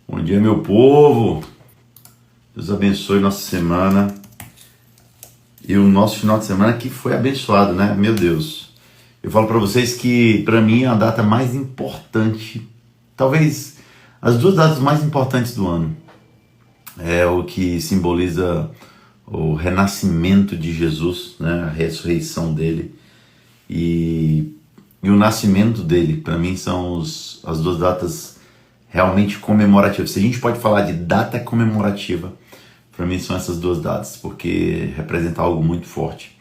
Bom dia, meu povo. Deus abençoe nossa semana e o nosso final de semana que foi abençoado, né? Meu Deus. Eu falo para vocês que para mim é a data mais importante, talvez as duas datas mais importantes do ano. É o que simboliza o renascimento de Jesus, né? A ressurreição dele e o nascimento dele. Para mim são as duas datas realmente comemorativas. Se a gente pode falar de data comemorativa, para mim são essas duas datas, porque representa algo muito forte.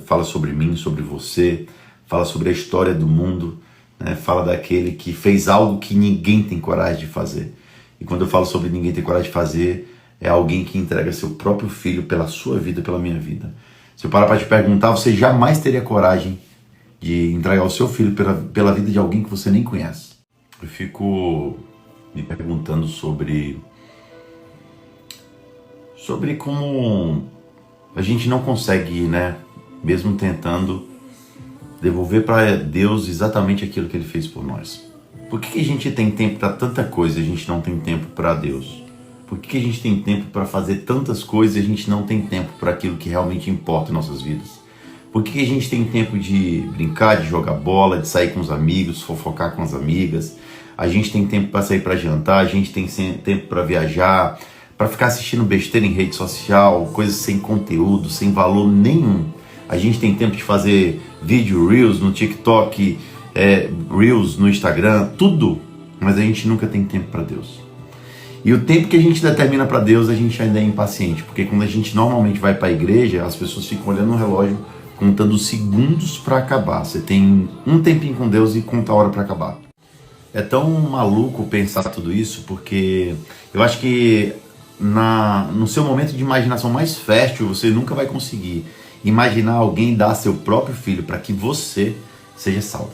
Fala sobre mim, sobre você, fala sobre a história do mundo, né? Fala daquele que fez algo que ninguém tem coragem de fazer. E quando eu falo sobre ninguém tem coragem de fazer, é alguém que entrega seu próprio filho pela sua vida, pela minha vida. Se eu parar para te perguntar, você jamais teria coragem de entregar o seu filho pela vida de alguém que você nem conhece. Eu fico me perguntando sobre como a gente não consegue, né, mesmo tentando, devolver para Deus exatamente aquilo que Ele fez por nós. Por que a gente tem tempo para tanta coisa e a gente não tem tempo para Deus? Por que a gente tem tempo para fazer tantas coisas e a gente não tem tempo para aquilo que realmente importa em nossas vidas? Por que a gente tem tempo de brincar, de jogar bola, de sair com os amigos, fofocar com as amigas? A gente tem tempo para sair para jantar, a gente tem tempo para viajar, para ficar assistindo besteira em rede social, coisas sem conteúdo, sem valor nenhum. A gente tem tempo de fazer vídeo, reels no TikTok, reels no Instagram, tudo, mas a gente nunca tem tempo para Deus. E o tempo que a gente determina para Deus, a gente ainda é impaciente, porque quando a gente normalmente vai para a igreja, as pessoas ficam olhando no relógio, contando segundos para acabar. Você tem um tempinho com Deus e conta a hora para acabar. É tão maluco pensar tudo isso, porque eu acho que no seu momento de imaginação mais fértil, você nunca vai conseguir imaginar alguém dar seu próprio filho para que você seja salvo.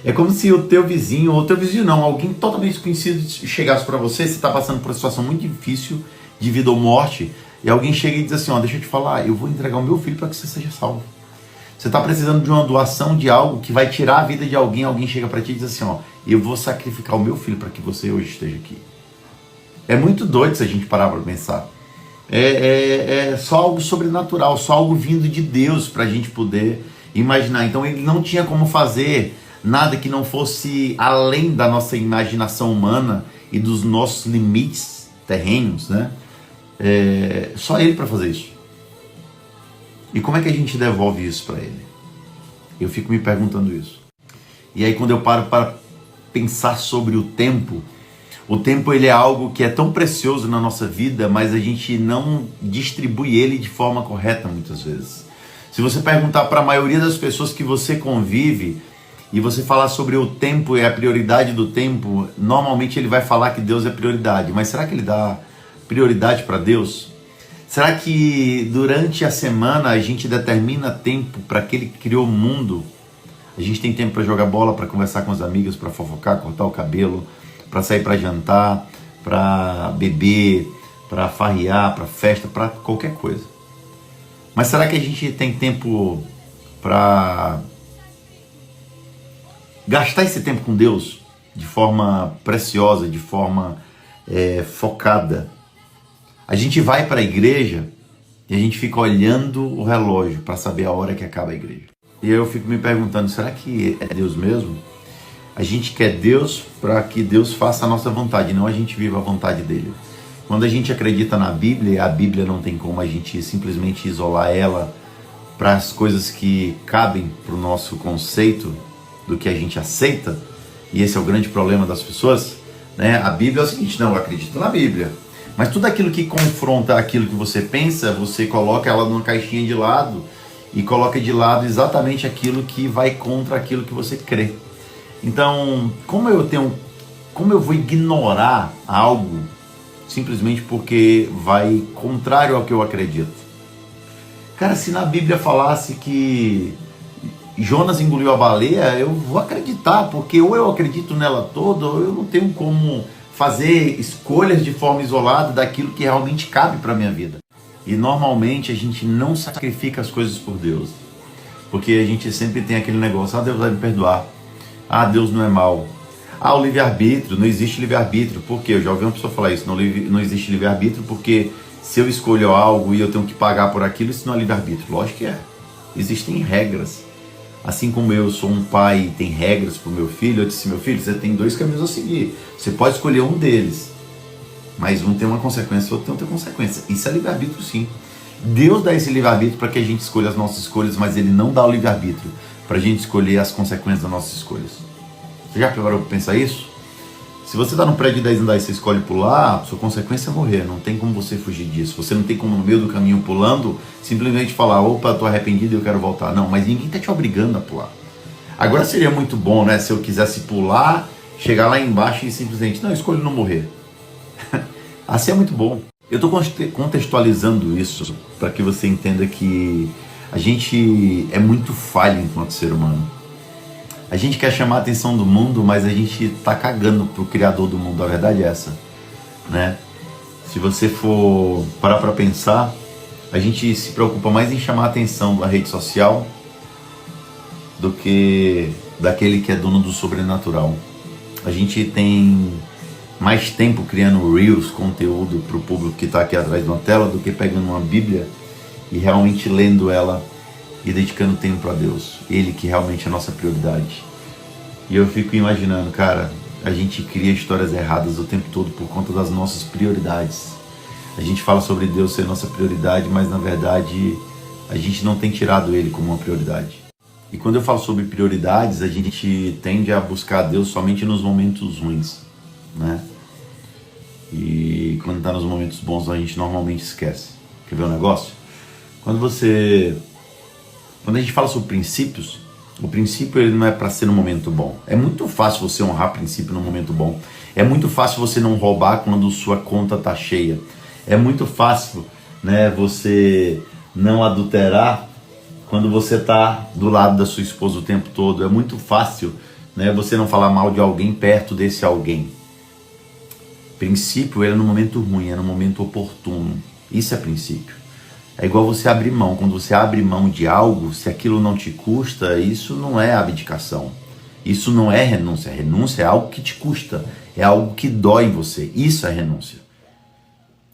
É como se o teu vizinho, ou teu vizinho não, alguém totalmente desconhecido chegasse para você está passando por uma situação muito difícil de vida ou morte, e alguém chega e diz assim, deixa eu te falar, eu vou entregar o meu filho para que você seja salvo. Você está precisando de uma doação de algo que vai tirar a vida de alguém, alguém chega para ti e diz assim, eu vou sacrificar o meu filho para que você hoje esteja aqui. É muito doido se a gente parar para pensar. É só algo sobrenatural, só algo vindo de Deus para a gente poder imaginar. Então ele não tinha como fazer nada que não fosse além da nossa imaginação humana e dos nossos limites terrenos, né? Só ele para fazer isso. E como é que a gente devolve isso para ele? Eu fico me perguntando isso. E aí quando eu paro para pensar sobre o tempo ele é algo que é tão precioso na nossa vida, mas a gente não distribui ele de forma correta muitas vezes. Se você perguntar para a maioria das pessoas que você convive e você falar sobre o tempo e a prioridade do tempo, normalmente ele vai falar que Deus é prioridade. Mas será que ele dá prioridade para Deus? Será que durante a semana a gente determina tempo para aquele que criou o mundo? A gente tem tempo para jogar bola, para conversar com os amigos, para fofocar, cortar o cabelo, para sair para jantar, para beber, para farrear, para festa, para qualquer coisa. Mas será que a gente tem tempo para gastar esse tempo com Deus de forma preciosa, de forma focada? A gente vai para a igreja e a gente fica olhando o relógio para saber a hora que acaba a igreja. E eu fico me perguntando, será que é Deus mesmo? A gente quer Deus para que Deus faça a nossa vontade, não a gente viva a vontade dele. Quando a gente acredita na Bíblia, a Bíblia não tem como a gente simplesmente isolar ela para as coisas que cabem para o nosso conceito do que a gente aceita, e esse é o grande problema das pessoas, né? A Bíblia é o seguinte, não, eu acredito na Bíblia, mas tudo aquilo que confronta aquilo que você pensa, você coloca ela numa caixinha de lado e coloca de lado exatamente aquilo que vai contra aquilo que você crê. Então, como eu vou ignorar algo simplesmente porque vai contrário ao que eu acredito? Cara, se na Bíblia falasse que Jonas engoliu a baleia, eu vou acreditar, porque ou eu acredito nela toda, ou eu não tenho como fazer escolhas de forma isolada daquilo que realmente cabe para a minha vida. E normalmente a gente não sacrifica as coisas por Deus, porque a gente sempre tem aquele negócio, Deus vai me perdoar, Deus não é mau, Ah, o livre-arbítrio, não existe livre-arbítrio. Por quê? Eu já ouvi uma pessoa falar isso, não existe livre-arbítrio porque se eu escolho algo e eu tenho que pagar por aquilo, isso não é livre-arbítrio. Lógico que é. Existem regras. Assim como eu sou um pai e tem regras para o meu filho, eu disse, meu filho, você tem 2 caminhos a seguir. Você pode escolher um deles, mas um tem uma consequência, o outro tem outra consequência. Isso é livre-arbítrio, sim. Deus dá esse livre-arbítrio para que a gente escolha as nossas escolhas, mas Ele não dá o livre-arbítrio para a gente escolher as consequências das nossas escolhas. Você já preparou para pensar isso? Se você está no prédio de 10 andares e você escolhe pular, sua consequência é morrer. Não tem como você fugir disso. Você não tem como no meio do caminho pulando, simplesmente falar, opa, estou arrependido e eu quero voltar. Não, mas ninguém está te obrigando a pular. Agora seria muito bom, né, se eu quisesse pular, chegar lá embaixo e simplesmente, não, eu escolho não morrer. Assim é muito bom. Eu estou contextualizando isso para que você entenda que a gente é muito falho enquanto ser humano. A gente quer chamar a atenção do mundo, mas a gente está cagando pro Criador do mundo. A verdade é essa, né? Se você for parar para pensar, a gente se preocupa mais em chamar a atenção da rede social do que daquele que é dono do sobrenatural. A gente tem mais tempo criando reels, conteúdo para o público que está aqui atrás de uma tela, do que pegando uma Bíblia e realmente lendo ela e dedicando tempo a Deus. Ele que realmente é a nossa prioridade. E eu fico imaginando, cara, a gente cria histórias erradas o tempo todo por conta das nossas prioridades. A gente fala sobre Deus ser nossa prioridade, mas na verdade a gente não tem tirado Ele como uma prioridade. E quando eu falo sobre prioridades, a gente tende a buscar Deus somente nos momentos ruins, né? E quando está nos momentos bons a gente normalmente esquece. Quer ver um negócio? Quando a gente fala sobre princípios, o princípio ele não é para ser no momento bom. É muito fácil você honrar princípio no momento bom. É muito fácil você não roubar quando sua conta está cheia. É muito fácil, né, você não adulterar quando você está do lado da sua esposa o tempo todo. É muito fácil, né, você não falar mal de alguém perto desse alguém. Princípio é no momento ruim, é no momento oportuno. Isso é princípio. É igual você abrir mão. Quando você abre mão de algo, se aquilo não te custa, isso não é abdicação. Isso não é renúncia. Renúncia é algo que te custa. É algo que dói em você. Isso é renúncia.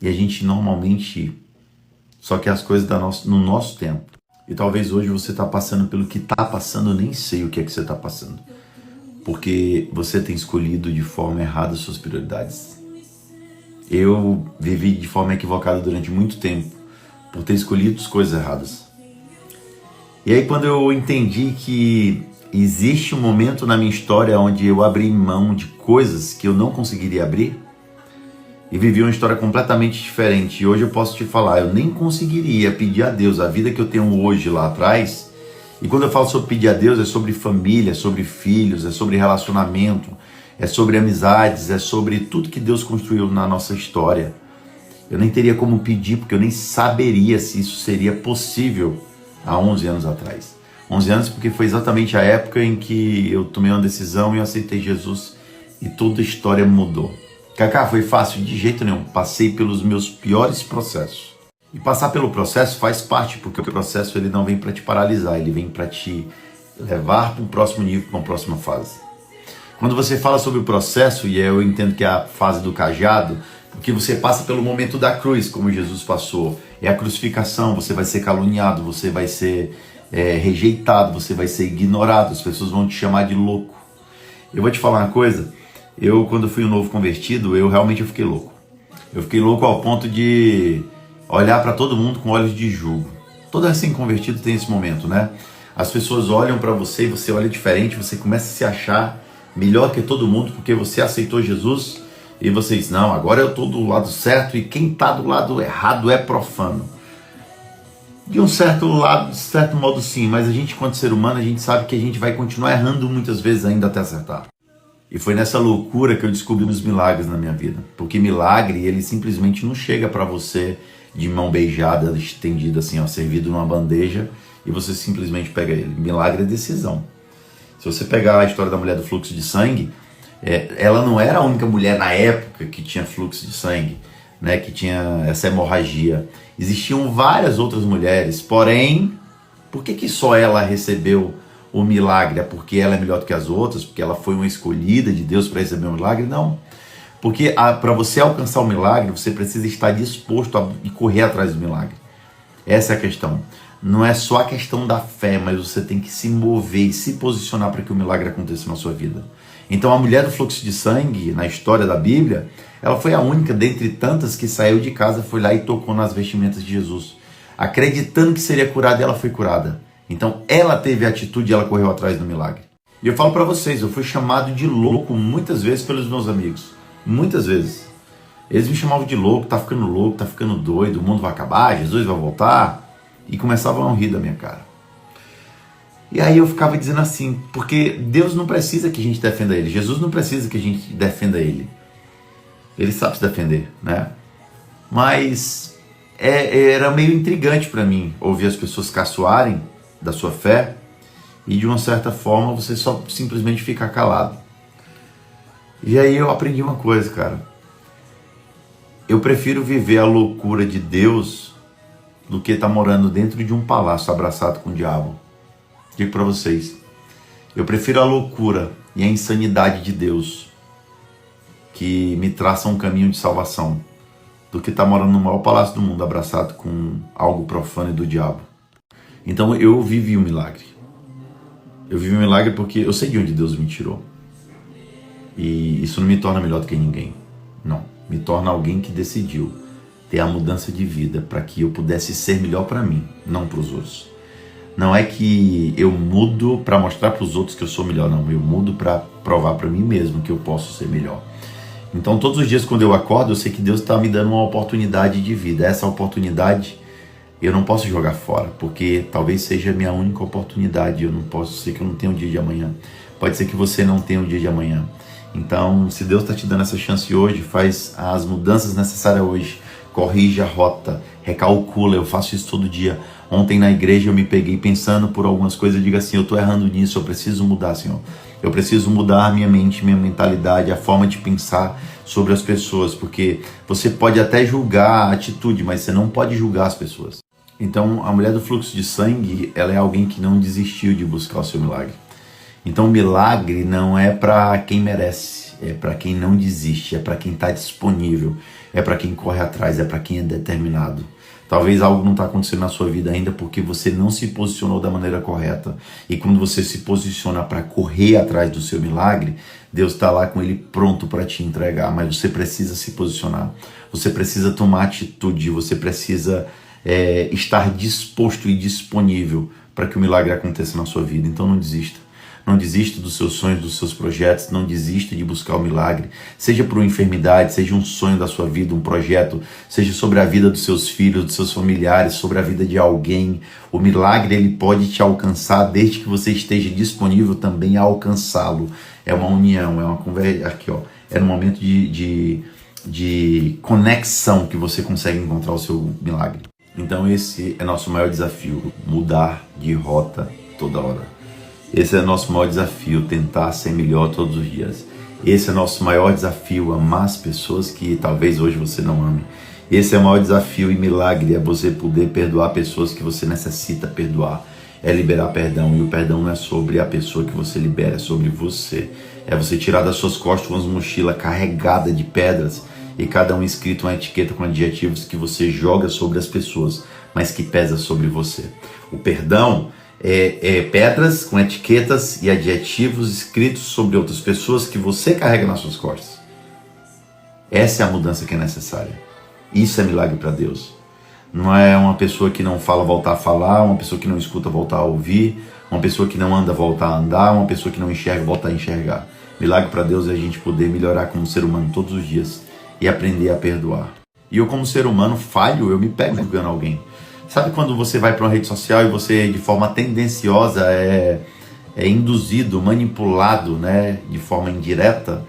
E a gente normalmente só quer as coisas no nosso tempo. E talvez hoje você está passando pelo que está passando, eu nem sei o que é que você está passando. Porque você tem escolhido de forma errada as suas prioridades. Eu vivi de forma equivocada durante muito tempo, por ter escolhido as coisas erradas. E aí quando eu entendi que existe um momento na minha história onde eu abri mão de coisas que eu não conseguiria abrir, e vivi uma história completamente diferente. E hoje eu posso te falar, eu nem conseguiria pedir a Deus a vida que eu tenho hoje lá atrás. E quando eu falo sobre pedir a Deus, é sobre família, é sobre filhos, é sobre relacionamento, é sobre amizades, é sobre tudo que Deus construiu na nossa história. Eu nem teria como pedir, porque eu nem saberia se isso seria possível há 11 anos atrás. 11 anos porque foi exatamente a época em que eu tomei uma decisão e eu aceitei Jesus e toda a história mudou. Cacá, foi fácil? De jeito nenhum. Passei pelos meus piores processos. E passar pelo processo faz parte, porque o processo ele não vem para te paralisar, ele vem para te levar para um próximo nível, para uma próxima fase. Quando você fala sobre o processo, e eu entendo que é a fase do cajado, porque você passa pelo momento da cruz, como Jesus passou. É a crucificação, você vai ser caluniado, você vai ser rejeitado, você vai ser ignorado, as pessoas vão te chamar de louco. Eu vou te falar uma coisa, quando fui um novo convertido, eu fiquei louco. Eu fiquei louco ao ponto de olhar para todo mundo com olhos de julgo. Todo recém-convertido tem esse momento, né? As pessoas olham para você e você olha diferente, você começa a se achar melhor que todo mundo porque você aceitou Jesus e você diz, não, agora eu estou do lado certo e quem está do lado errado é profano. De um certo lado, de certo modo sim, mas a gente, enquanto ser humano, a gente sabe que a gente vai continuar errando muitas vezes ainda até acertar. E foi nessa loucura que eu descobri os milagres na minha vida. Porque milagre, ele simplesmente não chega para você de mão beijada, estendida assim, ó, servido numa bandeja, e você simplesmente pega ele. Milagre é decisão. Se você pegar a história da mulher do fluxo de sangue, ela não era a única mulher na época que tinha fluxo de sangue, né, que tinha essa hemorragia. Existiam várias outras mulheres, porém, por que só ela recebeu o milagre é porque ela é melhor do que as outras, porque ela foi uma escolhida de Deus para receber o milagre, não. Porque para você alcançar o milagre, você precisa estar disposto a correr atrás do milagre. Essa é a questão. Não é só a questão da fé, mas você tem que se mover e se posicionar para que o milagre aconteça na sua vida. Então a mulher do fluxo de sangue, na história da Bíblia, ela foi a única dentre tantas que saiu de casa, foi lá e tocou nas vestimentas de Jesus. Acreditando que seria curada, ela foi curada. Então ela teve a atitude e ela correu atrás do milagre. E eu falo para vocês, eu fui chamado de louco muitas vezes pelos meus amigos. Muitas vezes. Eles me chamavam de louco, tá ficando doido, o mundo vai acabar, Jesus vai voltar. E começavam a rir da minha cara. E aí eu ficava dizendo assim, porque Deus não precisa que a gente defenda Ele. Jesus não precisa que a gente defenda Ele. Ele sabe se defender, né? Mas era meio intrigante para mim ouvir as pessoas caçoarem da sua fé e de uma certa forma você só simplesmente ficar calado. E aí eu aprendi uma coisa, cara. Eu prefiro viver a loucura de Deus do que estar morando dentro de um palácio abraçado com o diabo. Digo para vocês, eu prefiro a loucura e a insanidade de Deus que me traça um caminho de salvação do que estar morando no maior palácio do mundo abraçado com algo profano e do diabo. Então eu vivi um milagre. Eu vivi um milagre porque eu sei de onde Deus me tirou. E isso não me torna melhor do que ninguém. Não, me torna alguém que decidiu ter a mudança de vida para que eu pudesse ser melhor para mim, não para os outros. Não é que eu mudo para mostrar para os outros que eu sou melhor, não. Eu mudo para provar para mim mesmo que eu posso ser melhor. Então todos os dias quando eu acordo, eu sei que Deus está me dando uma oportunidade de vida. Essa oportunidade eu não posso jogar fora, porque talvez seja a minha única oportunidade. Eu não posso ser que eu não tenha o dia de amanhã. Pode ser que você não tenha o dia de amanhã. Então, se Deus está te dando essa chance hoje, faz as mudanças necessárias hoje. Corrige a rota, recalcula, eu faço isso todo dia. Ontem na igreja eu me peguei pensando por algumas coisas, eu digo assim, eu estou errando nisso, eu preciso mudar, Senhor. Eu preciso mudar a minha mente, minha mentalidade, a forma de pensar sobre as pessoas, porque você pode até julgar a atitude, mas você não pode julgar as pessoas. Então, a mulher do fluxo de sangue, ela é alguém que não desistiu de buscar o seu milagre. Então, o milagre não é para quem merece, é para quem não desiste, é para quem está disponível, é para quem corre atrás, é para quem é determinado. Talvez algo não está acontecendo na sua vida ainda porque você não se posicionou da maneira correta. E quando você se posiciona para correr atrás do seu milagre, Deus está lá com ele pronto para te entregar. Mas você precisa se posicionar, você precisa tomar atitude, você precisa estar disposto e disponível para que o milagre aconteça na sua vida. Então não desista. Não desista dos seus sonhos, dos seus projetos, não desista de buscar o milagre, seja por uma enfermidade, seja um sonho da sua vida, um projeto, seja sobre a vida dos seus filhos, dos seus familiares, sobre a vida de alguém. O milagre ele pode te alcançar desde que você esteja disponível também a alcançá-lo. É uma união, é uma conversa, aqui ó, é um momento de conexão que você consegue encontrar o seu milagre. Então esse é nosso maior desafio, mudar de rota toda hora. Esse é o nosso maior desafio, tentar ser melhor todos os dias. Esse é o nosso maior desafio, amar as pessoas que talvez hoje você não ame. Esse é o maior desafio e milagre, é você poder perdoar pessoas que você necessita perdoar. É liberar perdão, e o perdão não é sobre a pessoa que você libera, é sobre você. É você tirar das suas costas uma mochila carregada de pedras e cada um escrito uma etiqueta com adjetivos que você joga sobre as pessoas, mas que pesa sobre você. O perdão pedras com etiquetas e adjetivos escritos sobre outras pessoas que você carrega nas suas costas. Essa é a mudança que é necessária. Isso é milagre para Deus. Não é uma pessoa que não fala voltar a falar, uma pessoa que não escuta voltar a ouvir, uma pessoa que não anda voltar a andar, uma pessoa que não enxerga voltar a enxergar. Milagre para Deus é a gente poder melhorar como ser humano todos os dias e aprender a perdoar. E eu como ser humano falho, eu me pego julgando alguém. Sabe quando você vai para uma rede social e você de forma tendenciosa é induzido, manipulado, né, de forma indireta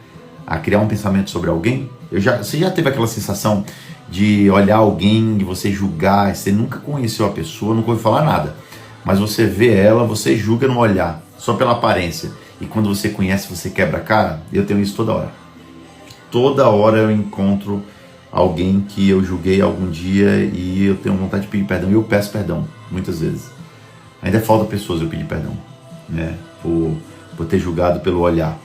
a criar um pensamento sobre alguém? Você já teve aquela sensação de olhar alguém, de você julgar, você nunca conheceu a pessoa, nunca ouviu falar nada, mas você vê ela, você julga no olhar, só pela aparência, e quando você conhece, você quebra a cara? Eu tenho isso toda hora. Toda hora eu encontro alguém que eu julguei algum dia e eu tenho vontade de pedir perdão, e eu peço perdão, muitas vezes. Ainda falta pessoas eu pedir perdão. né? Por ter julgado pelo olhar.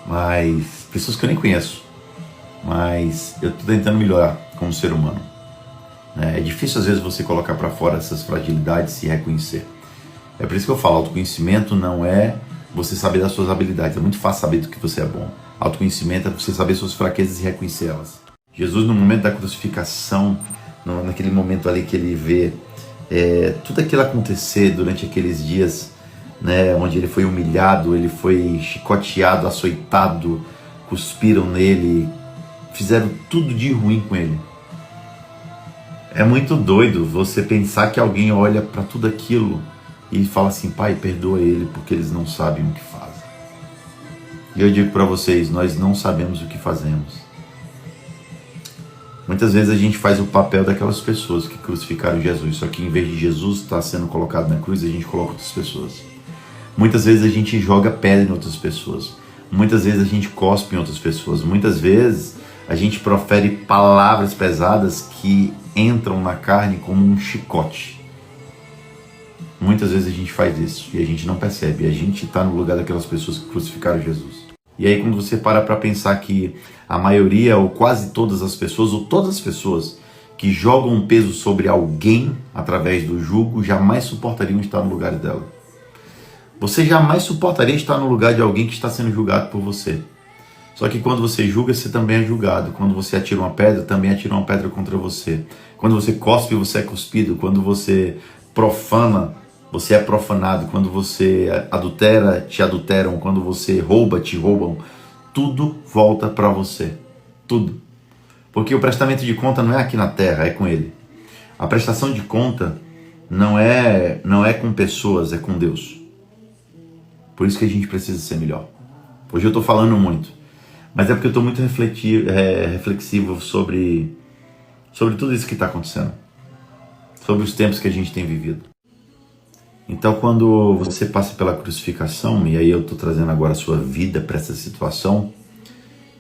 Mas pessoas que eu nem conheço. Mas eu estou tentando melhorar como ser humano. É difícil às vezes você colocar para fora essas fragilidades e reconhecer. É por isso que eu falo, autoconhecimento não é você saber das suas habilidades. É muito fácil saber do que você é bom. Autoconhecimento é você saber suas fraquezas e reconhecer elas. Jesus, no momento da crucificação, naquele momento ali que ele vê tudo aquilo acontecer durante aqueles dias, né, onde ele foi humilhado, ele foi chicoteado, açoitado, cuspiram nele, fizeram tudo de ruim com ele. É muito doido você pensar que alguém olha para tudo aquilo e fala assim: Pai, perdoa ele porque eles não sabem o que fazem. E eu digo para vocês, nós não sabemos o que fazemos. Muitas vezes a gente faz o papel daquelas pessoas que crucificaram Jesus, só que em vez de Jesus estar sendo colocado na cruz, a gente coloca outras pessoas. Muitas vezes a gente joga pedra em outras pessoas. Muitas vezes a gente cospe em outras pessoas. Muitas vezes a gente profere palavras pesadas que entram na carne como um chicote. Muitas vezes a gente faz isso e a gente não percebe. A gente está no lugar daquelas pessoas que crucificaram Jesus. E aí quando você para pensar que a maioria ou quase todas as pessoas, ou todas as pessoas que jogam um peso sobre alguém através do jugo, jamais suportariam estar no lugar dela. Você jamais suportaria estar no lugar de alguém que está sendo julgado por você. Só que quando você julga, você também é julgado. Quando você atira uma pedra, também atira uma pedra contra você. Quando você cospe, você é cuspido. Quando você profana, você é profanado. Quando você adultera, te adulteram. Quando você rouba, te roubam. Tudo volta para você. Tudo. Porque o prestamento de conta não é aqui na terra, é com Ele. A prestação de conta não é com pessoas, é com Deus. Por isso que a gente precisa ser melhor. Hoje eu estou falando muito, mas é porque eu estou muito reflexivo sobre tudo isso que está acontecendo, sobre os tempos que a gente tem vivido. Então quando você passa pela crucificação, e aí eu estou trazendo agora a sua vida para essa situação,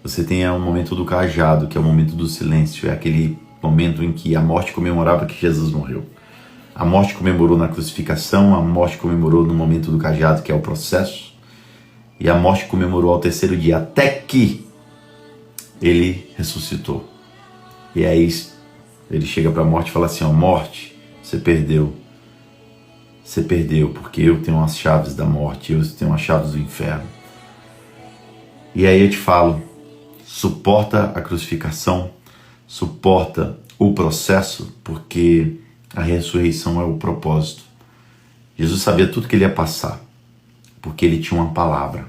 você tem um momento do cajado, que é o momento do silêncio, é aquele momento em que a morte comemorava que Jesus morreu. A morte comemorou na crucificação, a morte comemorou no momento do cajado, que é o processo, e a morte comemorou ao terceiro dia, até que ele ressuscitou. E aí ele chega para a morte e fala assim: ó, morte, você perdeu. Você perdeu, porque eu tenho as chaves da morte, eu tenho as chaves do inferno. E aí eu te falo, suporta a crucificação, suporta o processo, porque a ressurreição é o propósito. Jesus sabia tudo que ele ia passar, porque ele tinha uma palavra.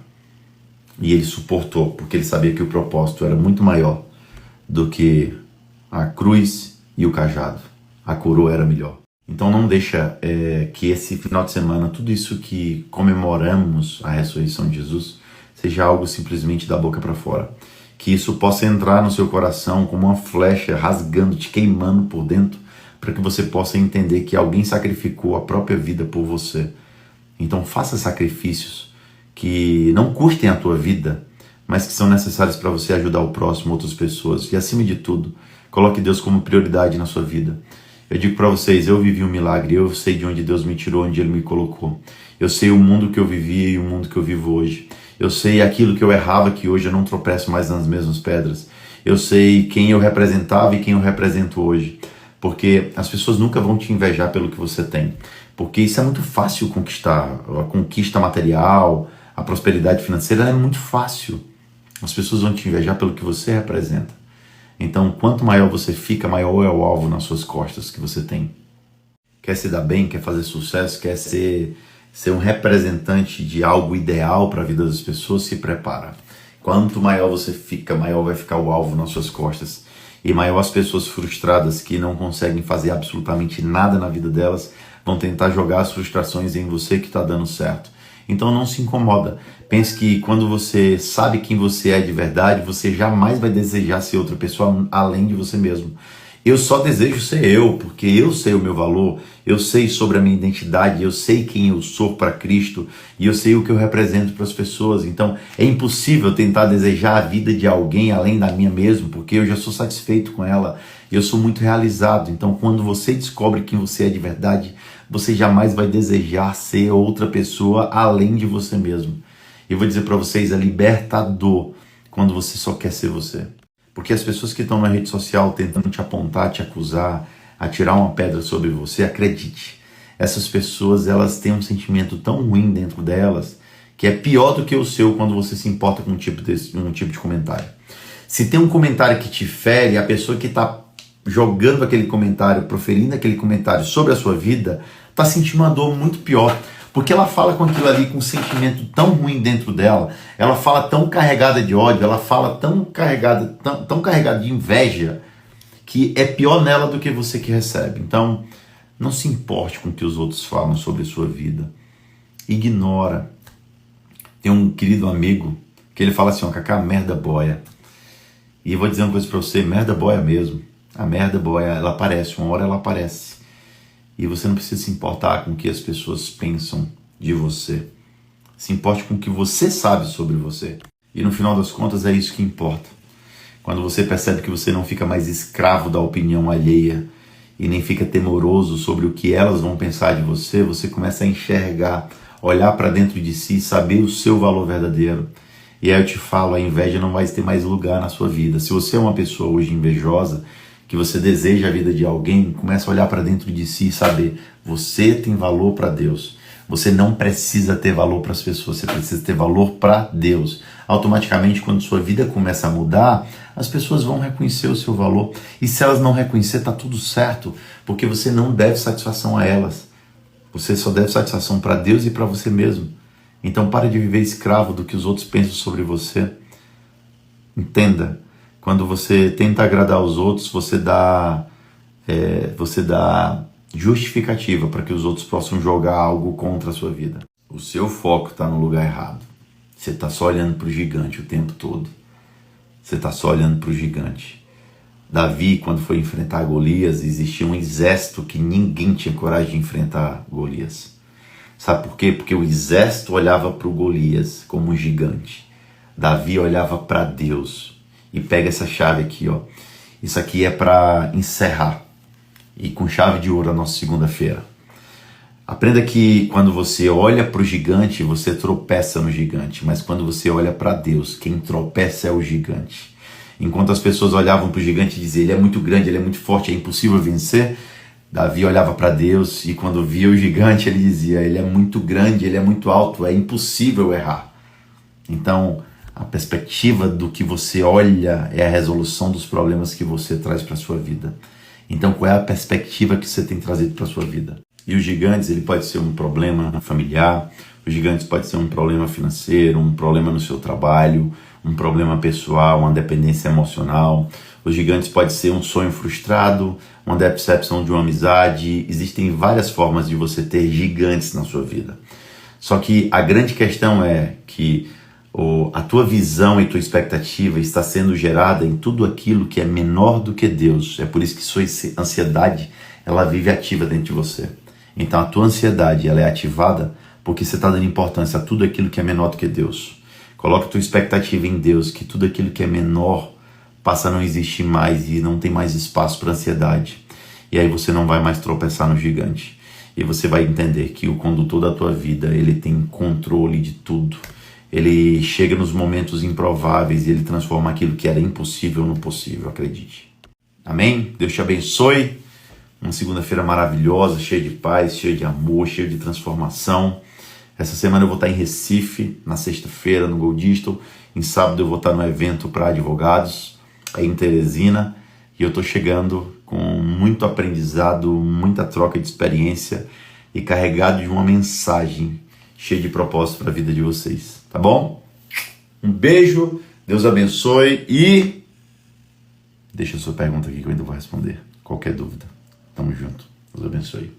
E ele suportou, porque ele sabia que o propósito era muito maior do que a cruz e o cajado. A coroa era melhor. Então não deixa que esse final de semana, tudo isso que comemoramos a ressurreição de Jesus, seja algo simplesmente da boca para fora. Que isso possa entrar no seu coração como uma flecha, rasgando, te queimando por dentro, para que você possa entender que alguém sacrificou a própria vida por você. Então faça sacrifícios que não custem a tua vida, mas que são necessários para você ajudar o próximo, outras pessoas. E acima de tudo, coloque Deus como prioridade na sua vida. Eu digo para vocês, eu vivi um milagre, eu sei de onde Deus me tirou, onde Ele me colocou. Eu sei o mundo que eu vivia e o mundo que eu vivo hoje. Eu sei aquilo que eu errava, que hoje eu não tropeço mais nas mesmas pedras. Eu sei quem eu representava e quem eu represento hoje. Porque as pessoas nunca vão te invejar pelo que você tem. Porque isso é muito fácil conquistar. A conquista material, a prosperidade financeira é muito fácil. As pessoas vão te invejar pelo que você representa. Então, quanto maior você fica, maior é o alvo nas suas costas que você tem. Quer se dar bem, quer fazer sucesso, quer ser um representante de algo ideal para a vida das pessoas, se prepara. Quanto maior você fica, maior vai ficar o alvo nas suas costas. E maior as pessoas frustradas que não conseguem fazer absolutamente nada na vida delas vão tentar jogar as frustrações em você que está dando certo. Então não se incomoda. Pense que quando você sabe quem você é de verdade, você jamais vai desejar ser outra pessoa além de você mesmo. Eu só desejo ser eu, porque eu sei o meu valor, eu sei sobre a minha identidade, eu sei quem eu sou para Cristo e eu sei o que eu represento para as pessoas. Então é impossível tentar desejar a vida de alguém além da minha mesmo, porque eu já sou satisfeito com ela, eu sou muito realizado. Então quando você descobre quem você é de verdade, você jamais vai desejar ser outra pessoa além de você mesmo. Eu vou dizer para vocês, é libertador quando você só quer ser você. Porque as pessoas que estão na rede social tentando te apontar, te acusar, atirar uma pedra sobre você, acredite, essas pessoas elas têm um sentimento tão ruim dentro delas que é pior do que o seu quando você se importa com um tipo de comentário. Se tem um comentário que te fere, a pessoa que está jogando aquele comentário, proferindo aquele comentário sobre a sua vida, está sentindo uma dor muito pior. Porque ela fala com aquilo ali com um sentimento tão ruim dentro dela, ela fala tão carregada de ódio, ela fala tão carregada de inveja, que é pior nela do que você que recebe. Então, não se importe com o que os outros falam sobre a sua vida. Ignora. Tem um querido amigo que ele fala assim, ó, Cacá, merda boia. E eu vou dizer uma coisa pra você, merda boia mesmo. A merda boia, ela aparece, uma hora ela aparece. E você não precisa se importar com o que as pessoas pensam de você. Se importe com o que você sabe sobre você. E no final das contas é isso que importa. Quando você percebe que você não fica mais escravo da opinião alheia e nem fica temoroso sobre o que elas vão pensar de você, você começa a enxergar, olhar para dentro de si, saber o seu valor verdadeiro. E aí eu te falo, a inveja não vai ter mais lugar na sua vida. Se você é uma pessoa hoje invejosa, que você deseja a vida de alguém, começa a olhar para dentro de si e saber, você tem valor para Deus. Você não precisa ter valor para as pessoas, você precisa ter valor para Deus. Automaticamente, quando sua vida começa a mudar, as pessoas vão reconhecer o seu valor. E se elas não reconhecer, tá tudo certo, porque você não deve satisfação a elas. Você só deve satisfação para Deus e para você mesmo. Então pare de viver escravo do que os outros pensam sobre você. Entenda. Quando você tenta agradar os outros, você dá justificativa para que os outros possam jogar algo contra a sua vida. O seu foco está no lugar errado. Você está só olhando para o gigante o tempo todo. Você está só olhando para o gigante. Davi, quando foi enfrentar Golias, existia um exército que ninguém tinha coragem de enfrentar Golias. Sabe por quê? Porque o exército olhava para o Golias como um gigante. Davi olhava para Deus. E pega essa chave aqui, ó. Isso aqui é para encerrar. E com chave de ouro a nossa segunda-feira. Aprenda que quando você olha para o gigante, você tropeça no gigante. Mas quando você olha para Deus, quem tropeça é o gigante. Enquanto as pessoas olhavam para o gigante e diziam, ele é muito grande, ele é muito forte, é impossível vencer. Davi olhava para Deus e quando via o gigante, ele dizia, ele é muito grande, ele é muito alto, é impossível errar. Então, a perspectiva do que você olha é a resolução dos problemas que você traz para a sua vida. Então, qual é a perspectiva que você tem trazido para a sua vida? E os gigantes, ele pode ser um problema familiar, os gigantes pode ser um problema financeiro, um problema no seu trabalho, um problema pessoal, uma dependência emocional. Os gigantes pode ser um sonho frustrado, uma decepção de uma amizade. Existem várias formas de você ter gigantes na sua vida. Só que a grande questão é que a tua visão e tua expectativa está sendo gerada em tudo aquilo que é menor do que Deus. É por isso que sua ansiedade, ela vive ativa dentro de você. Então a tua ansiedade, ela é ativada porque você está dando importância a tudo aquilo que é menor do que Deus. Coloca a tua expectativa em Deus, que tudo aquilo que é menor passa a não existir mais e não tem mais espaço para ansiedade. E aí você não vai mais tropeçar no gigante. E você vai entender que o condutor da tua vida, ele tem controle de tudo. Ele chega nos momentos improváveis e ele transforma aquilo que era impossível no possível, acredite. Amém? Deus te abençoe. Uma segunda-feira maravilhosa, cheia de paz, cheia de amor, cheia de transformação. Essa semana eu vou estar em Recife, na sexta-feira, no Gold Digital. Em sábado eu vou estar no evento para advogados, aí em Teresina. E eu estou chegando com muito aprendizado, muita troca de experiência e carregado de uma mensagem cheia de propósito para a vida de vocês. Tá bom? Um beijo, Deus abençoe e deixa a sua pergunta aqui que eu ainda vou responder. Qualquer dúvida. Tamo junto. Deus abençoe.